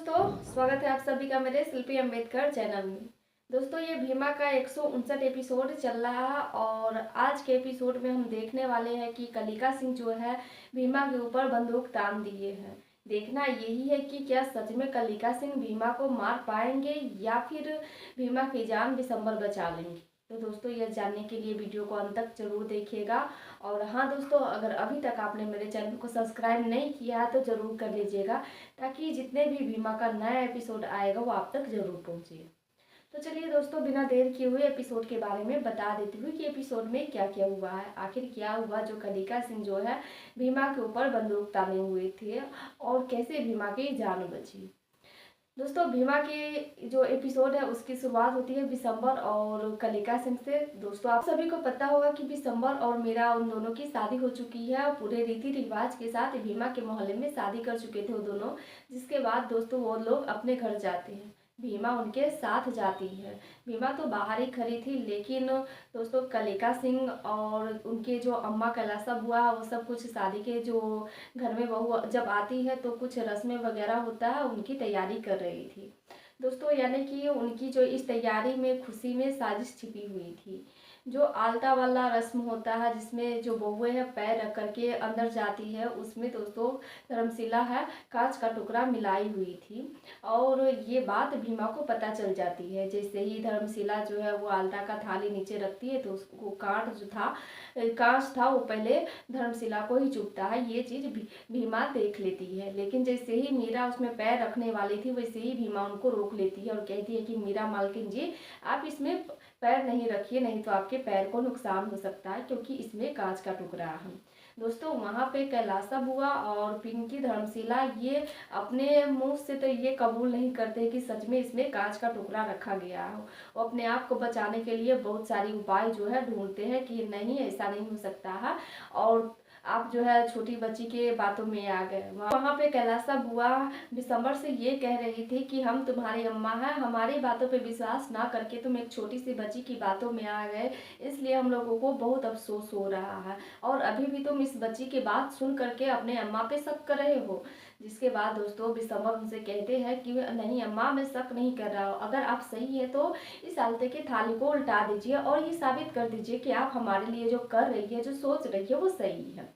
दोस्तों, स्वागत है आप सभी का मेरे शिल्पी अम्बेडकर चैनल में। दोस्तों, ये भीमा का 159 एपिसोड चल रहा है और आज के एपिसोड में हम देखने वाले हैं कि कलिका सिंह जो है भीमा के ऊपर बंदूक तान दिए हैं। देखना यही है कि क्या सच में कलिका सिंह भीमा को मार पाएंगे या फिर भीमा की जान बिशंबर बचा लेंगे। तो दोस्तों, यह जानने के लिए वीडियो को अंत तक जरूर देखिएगा। और हाँ दोस्तों, अगर अभी तक आपने मेरे चैनल को सब्सक्राइब नहीं किया है तो ज़रूर कर लीजिएगा, ताकि जितने भी भीमा का नया एपिसोड आएगा वो आप तक ज़रूर पहुँचे। तो चलिए दोस्तों, बिना देर किए हुए एपिसोड के बारे में बता देती हूँ कि एपिसोड में क्या क्या हुआ है। आखिर क्या हुआ जो कलिका सिंह जो है भीमा के ऊपर बंदूक ताने हुए थे और कैसे भीमा की जान बची। दोस्तों, भीमा के जो एपिसोड है उसकी शुरुआत होती है बिशंबर और कलिका सिंह से। दोस्तों, आप सभी को पता होगा कि बिशंबर और मीरा उन दोनों की शादी हो चुकी है और पूरे रीति रिवाज के साथ भीमा के मोहल्ले में शादी कर चुके थे वो दोनों। जिसके बाद दोस्तों वो लोग अपने घर जाते हैं, भीमा उनके साथ जाती है। भीमा तो बाहर ही खड़ी थी, लेकिन दोस्तों कलिका सिंह और उनके जो अम्मा कैलासा बुआ वो सब कुछ शादी के जो घर में बहू जब आती है तो कुछ रस्में वगैरह होता है, उनकी तैयारी कर रही थी दोस्तों। यानी कि उनकी जो इस तैयारी में खुशी में साजिश छिपी हुई थी। जो आलता वाला रस्म होता है जिसमें जो बहुएं हैं पैर रख करके अंदर जाती है, उसमें दोस्तों धर्मशिला है कांच का टुकड़ा मिलाई हुई थी। और ये बात भीमा को पता चल जाती है। जैसे ही धर्मशिला जो है वो आलता का थाली नीचे रखती है तो उसको कांच था वो पहले धर्मशिला को ही चुभता है। ये चीज भीमा देख लेती है, लेकिन जैसे ही मीरा उसमें पैर रखने वाली थी वैसे ही भीमा उनको रोक लेती है और कहती है कि मीरा मालकिन जी, आप इसमें पैर नहीं रखिए, नहीं तो आपके पैर को नुकसान हो सकता है, क्योंकि इसमें कांच का टुकड़ा है। दोस्तों, वहाँ पे कैलासा बुआ और पिंकी धर्मशिला ये अपने मुंह से तो ये कबूल नहीं करते कि सच में इसमें कांच का टुकड़ा रखा गया हो। वो अपने आप को बचाने के लिए बहुत सारी उपाय जो है ढूंढते हैं कि नहीं, ऐसा नहीं हो सकता है और आप जो है छोटी बच्ची के बातों में आ गए। वहाँ पे कैलासा बुआ दिसंबर से ये कह रही थी कि हम तुम्हारी अम्मा हैं, हमारी बातों पे विश्वास ना करके तुम एक छोटी सी बच्ची की बातों में आ गए, इसलिए हम लोगों को बहुत अफसोस हो रहा है। और अभी भी तुम इस बच्ची की बात सुन करके अपने अम्मा पे शक कर रहे हो। जिसके बाद दोस्तों दिसंबर उनसे कहते हैं कि नहीं अम्मा, मैं शक नहीं कर रहा हूँ, अगर आप सही है तो इस आलते की थाली को उल्टा दीजिए और ये साबित कर दीजिए कि आप हमारे लिए जो कर रही है, जो सोच रही है वो सही है।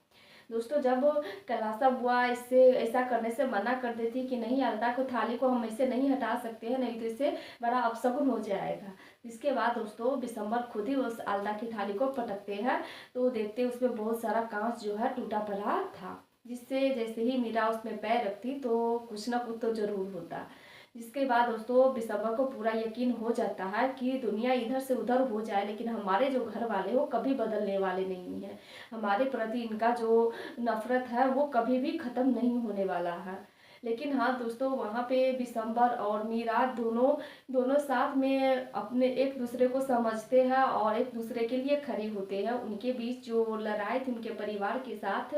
दोस्तों, जब कैलासा बुआ इससे ऐसा करने से मना कर देती कि नहीं, अलता को थाली को हम ऐसे नहीं हटा सकते हैं, नहीं तो इससे बड़ा अपशगुन हो जाएगा। इसके बाद दोस्तों दिसंबर खुद ही उस अलता की थाली को पटकते हैं तो देखते उसमें बहुत सारा कांच जो है टूटा पड़ा था, जिससे जैसे ही मीरा उसमें पैर रखती तो कुछ ना कुछ तो जरूर होता। जिसके बाद दोस्तों दिसंबर को पूरा यकीन हो जाता है कि दुनिया इधर से उधर हो जाए, लेकिन हमारे जो घर वाले वो कभी बदलने वाले नहीं है। हमारे प्रति इनका जो नफरत है वो कभी भी खत्म नहीं होने वाला है। लेकिन हाँ दोस्तों, वहाँ पे दिसंबर और मीरा दोनों दोनों साथ में अपने एक दूसरे को समझते हैं और एक दूसरे के लिए खड़े होते हैं। उनके बीच जो लड़ाई थी उनके परिवार के साथ,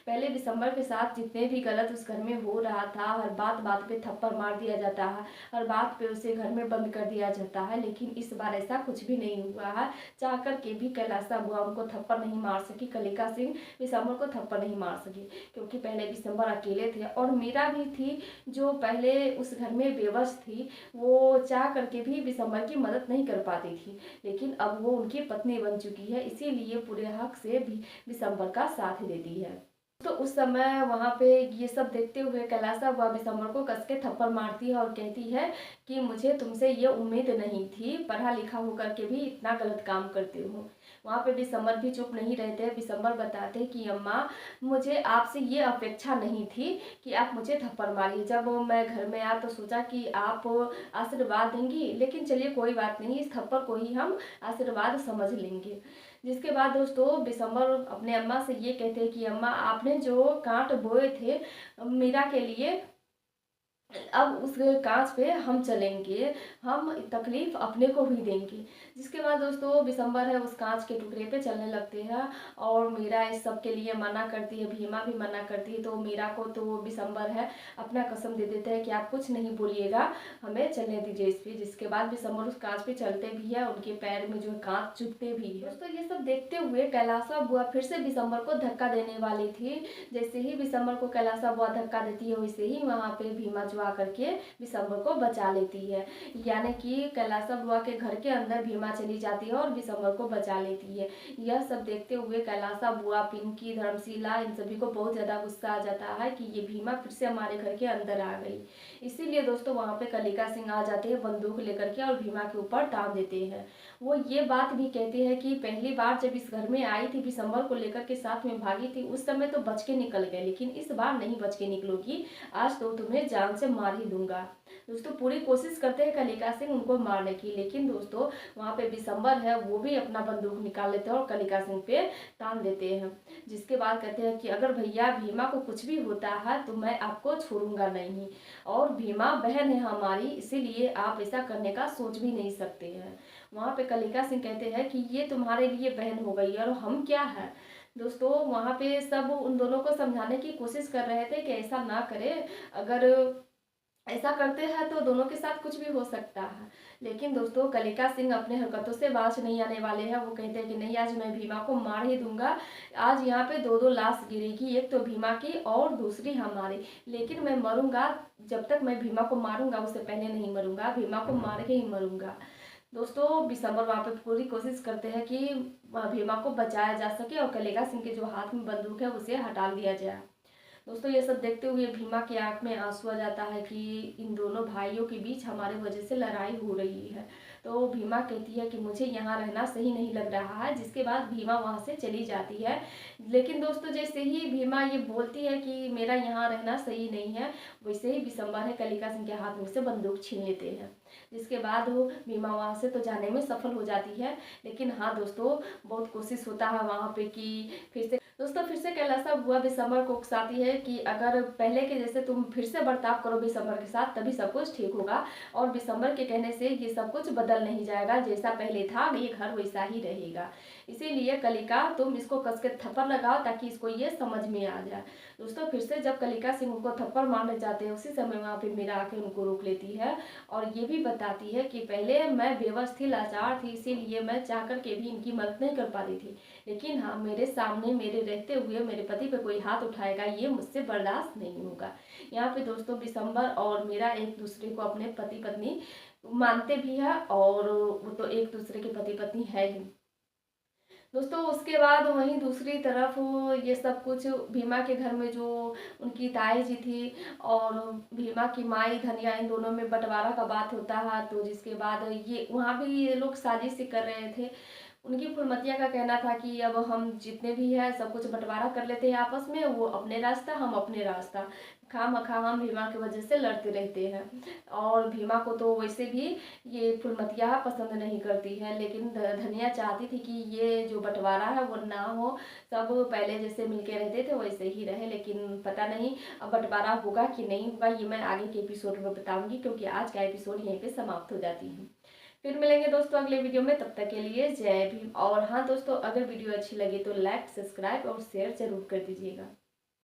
पहले दिसंबर के साथ जितने भी गलत उस घर में हो रहा था, हर बात बात पे थप्पड़ मार दिया जाता है, हर बात पे उसे घर में बंद कर दिया जाता है, लेकिन इस बार ऐसा कुछ भी नहीं हुआ है। चाह कर के भी कैलासा बुआ उनको थप्पड़ नहीं मार सकी, कलिका सिंह दिसंबर को थप्पड़ नहीं मार सकी, क्योंकि पहले दिसंबर अकेले थे और मीरा भी थी जो पहले उस घर में बेबस थी। वो चाह करके भी दिसंबर की मदद नहीं कर पाती थी, लेकिन अब वो उनकी पत्नी बन चुकी है, इसीलिए पूरे हक से भी दिसंबर का साथ देती है। तो उस समय वहाँ पे ये सब देखते हुए कैलासा वह दिसंबर को कस के थप्पड़ मारती है और कहती है कि मुझे तुमसे ये उम्मीद नहीं थी, पढ़ा लिखा होकर के भी इतना गलत काम करते हो। वहाँ पे दिसंबर भी चुप नहीं रहते। दिसंबर बताते कि अम्मा, मुझे आपसे ये अपेक्षा नहीं थी कि आप मुझे थप्पड़ मारिए। जब मैं घर में आया तो सोचा कि आप आशीर्वाद देंगी, लेकिन चलिए कोई बात नहीं, इस थप्पड़ को ही हम आशीर्वाद समझ लेंगे। जिसके बाद दोस्तों दिसंबर अपने अम्मा से ये कहते हैं कि अम्मा, आपने जो कांट बोए थे मीरा के लिए, अब उस कांच पे हम चलेंगे, हम तकलीफ अपने को भी देंगे। जिसके बाद दोस्तों दिसंबर है उस कांच के टुकड़े पे चलने लगते हैं और मीरा इस सब के लिए मना करती है, भीमा भी मना करती है। तो मीरा को तो दिसंबर है अपना कसम दे देते हैं कि आप कुछ नहीं बोलिएगा, हमें चलने दीजिए इस पे। जिसके बाद दिसंबर उस कांच पे चलते भी है, उनके पैर में जो कांच चुभते भी है। दोस्तों, ये सब देखते हुए कैलासा बुआ फिर से दिसंबर को धक्का देने वाली थी। जैसे ही दिसंबर को कैलासा बुआ धक्का देती है वैसे ही वहाँ पे भीमा जो करके विशंबर को बचा लेती है। यानी कि कैलाश बुआ के घर के अंदर भीमा चली जाती है और विशंबर को बचा लेती है। यह सब देखते हुए कैलाश बुआ, पिंकी, धर्मशिला इन सभी को बहुत ज़्यादा गुस्सा आ जाता है कि ये भीमा फिर से हमारे घर के अंदर आ गई। इसीलिए दोस्तों वहाँ पे कलिका सिंह आ जाते हैं बंदूक लेकर के और भीमा के ऊपर तान देते हैं। वो ये बात भी कहते हैं कि पहली बार जब इस घर में आई थी, विशंबर को लेकर के साथ में भागी थी, उस समय तो बच के निकल गए, लेकिन इस बार नहीं बच के निकलोगी, आज तो तुम्हें जान से मार ही दूंगा। दोस्तों पूरी कोशिश करते हैं कलिका सिंह उनको मारने की, लेकिन दोस्तों वहाँ पे विशंबर है वो भी अपना बंदूक निकाल लेते हैं और कलिका सिंह पे तान देते हैं। जिसके बाद कहते हैं कि अगर भैया भीमा को कुछ भी होता है तो मैं आपको छोड़ूंगा नहीं, और भीमा बहन है हमारी, इसीलिए आप ऐसा करने का सोच भी नहीं सकते हैं। वहाँ पे कलिका सिंह कहते हैं कि ये तुम्हारे लिए बहन हो गई और हम क्या है। दोस्तों वहाँ पे सब उन दोनों को समझाने की कोशिश कर रहे थे कि ऐसा ना करे, अगर ऐसा करते हैं तो दोनों के साथ कुछ भी हो सकता है। लेकिन दोस्तों कलिका सिंह अपने हरकतों से बाज नहीं आने वाले हैं। वो कहते हैं कि नहीं, आज मैं भीमा को मार ही दूंगा। आज यहाँ पे दो दो लाश गिरेगी, एक तो भीमा की और दूसरी हमारी, लेकिन मैं मरूंगा जब तक मैं भीमा को मारूंगा उससे पहले नहीं मरूंगा, भीमा को मार के ही मरूंगा। दोस्तों विशंबर वहाँ पे पूरी कोशिश करते हैं कि भीमा को बचाया जा सके और कलिका सिंह के जो हाथ में बंदूक है उसे हटा दिया जाए। दोस्तों ये सब देखते हुए भीमा की आंख में आंसू आ जाता है कि इन दोनों भाइयों के बीच हमारे वजह से लड़ाई हो रही है। तो भीमा कहती है कि मुझे यहाँ रहना सही नहीं लग रहा है, जिसके बाद भीमा वहाँ से चली जाती है। लेकिन दोस्तों जैसे ही भीमा ये बोलती है कि मेरा यहाँ रहना सही नहीं है, वैसे ही विशंबर है कलिका सिंह के हाथ में से बंदूक छीन लेते हैं। जिसके बाद वो भीमा वहाँ से तो जाने में सफल हो जाती है। लेकिन हाँ दोस्तों बहुत कोशिश होता है वहाँ पे कि फिर से कैलाश बुआ विशंबर को उकसाती है कि अगर पहले के जैसे तुम फिर से बर्ताव करो विशंबर के साथ तभी सब कुछ ठीक होगा, और विशंबर के कहने से ये सब कुछ बदल नहीं जाएगा, जैसा पहले था ये घर वैसा ही रहेगा। इसीलिए कलिका तुम इसको कस के थप्पड़ लगाओ ताकि इसको ये समझ में आ जाए। दोस्तों फिर से जब कलिका सिंह उनको थप्पड़ मारने जाते हैं उसी समय वहाँ पे मीरा आके उनको रोक लेती है और ये भी बताती है कि पहले मैं बेबस थी, लाचार थी, इसीलिए मैं चाह कर के भी इनकी मदद नहीं कर पाती थी, लेकिन हाँ मेरे सामने मेरे रहते हुए मेरे पति पे कोई हाथ उठाएगा ये मुझसे बर्दाश्त नहीं होगा। यहाँ पे दोस्तों विशंबर और मीरा एक दूसरे को अपने पति पत्नी मानते भी है और वो तो एक दूसरे के पति पत्नी है ही। दोस्तों उसके बाद वहीं दूसरी तरफ ये सब कुछ भीमा के घर में जो उनकी ताई जी थी और भीमा की माई धनिया, इन दोनों में बंटवारा का बात होता है। तो जिसके बाद ये वहाँ भी ये लोग साजिश कर रहे थे। उनकी फुलमतिया का कहना था कि अब हम जितने भी हैं सब कुछ बंटवारा कर लेते हैं आपस में, वो अपने रास्ता हम अपने रास्ता, खामखा हम भीमा की वजह से लड़ते रहते हैं। और भीमा को तो वैसे भी ये फुलमतिया पसंद नहीं करती है, लेकिन धनिया चाहती थी कि ये जो बंटवारा है वो ना हो, सब पहले जैसे मिलके रहते थे वैसे ही रहे। लेकिन पता नहीं अब बंटवारा होगा कि नहीं होगा, ये मैं आगे के एपिसोड में बताऊंगी, क्योंकि आज का एपिसोड यहीं पे समाप्त हो जाती है। फिर मिलेंगे दोस्तों अगले वीडियो में, तब तक के लिए जय भीम। और हाँ दोस्तों अगर वीडियो अच्छी लगे तो लाइक, सब्सक्राइब और शेयर जरूर कर दीजिएगा।